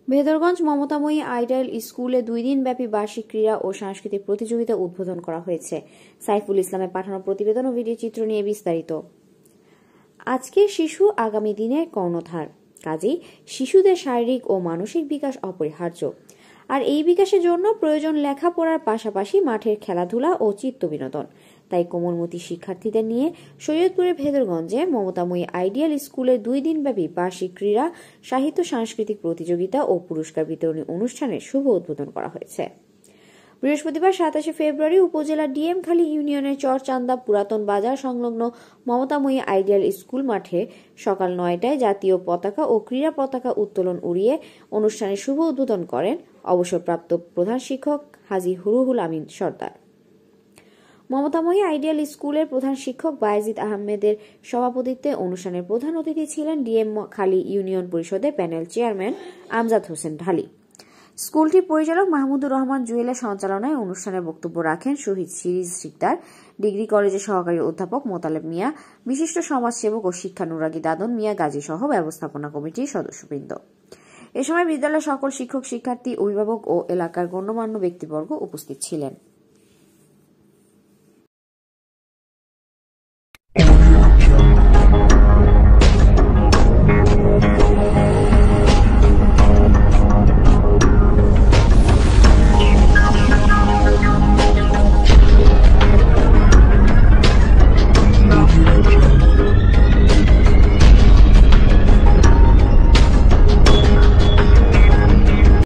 Bhedarganj মমতাময়ী ideal স্কুলে 2 দিনব্যাপী বার্ষিক ক্রীড়া ও সাংস্কৃতিক প্রতিযোগিতা উদ্বোধন করা হয়েছে। সাইফুল ইসলামের পাঠানো প্রতিবেদন ও ভিডিও চিত্র নিয়ে বিস্তারিত। আজকের শিশু আগামী দিনের কর্ণধার, কাজেই শিশুদের শারীরিক ও মানসিক বিকাশ অপরিহার্য। আর এই বিকাশের জন্য প্রয়োজন লেখাপড়ার পাশাপাশি মাঠের খেলাধুলা ও চিত্ত বিনোদন। তাই কোমলমতি শিক্ষার্থীদের নিয়ে শরীয়তপুরের ভেদরগঞ্জে মমতাময়ী আইডিয়াল স্কুলের 2 দিনব্যাপী বার্ষিক ক্রীড়া, সাহিত্য সাংস্কৃতিক প্রতিযোগিতা ও পুরস্কার বিতরণী অনুষ্ঠানের শুভ উদ্বোধন করা হয়েছে। বৃহস্পতিবার 27 ফেব্রুয়ারি উপজেলার ডিএমখালী ইউনিয়নের চরচান্দা পুরাতন বাজার সংলগ্ন মমতাময়ী আইডিয়াল স্কুল মাঠে সকাল 9টায় জাতীয় পতাকা ও ক্রীড়া পতাকা উত্তোলন উড়িয়ে অনুষ্ঠানের শুভ উদ্বোধন করেন অবসরপ্রাপ্ত প্রধান শিক্ষক হাজী হুরুহুল আমিন সর্দার। মমতাময়ী আইডিয়াল স্কুলের প্রধান শিক্ষক বায়েজিদ আহমেদের সভাপতিত্বে অনুষ্ঠানের প্রধান অতিথি ছিলেন ডিএমখালী ইউনিয়ন পরিষদের প্যানেল চেয়ারম্যান আমজাদ হোসেন ঢালী। স্কুলটির পরিচালক মাহমুদুর রহমান জুয়েলের সঞ্চালনায় অনুষ্ঠানে বক্তব্য রাখেন শহীদ সিরিজ শিকদার, ডিগ্রি কলেজের সহকারী অধ্যাপক মোতালেব মিয়া, বিশিষ্ট সমাজসেবক ও শিক্ষানুরাগী দাদন মিয়া গাজী সহ ব্যবস্থাপনা কমিটির সদস্যবৃন্দ। এ সময় বিদ্যালয়ের সকল শিক্ষক, শিক্ষার্থী, অভিভাবক ও এলাকার গণ্যমান্য ব্যক্তিবর্গ উপস্থিত ছিলেন।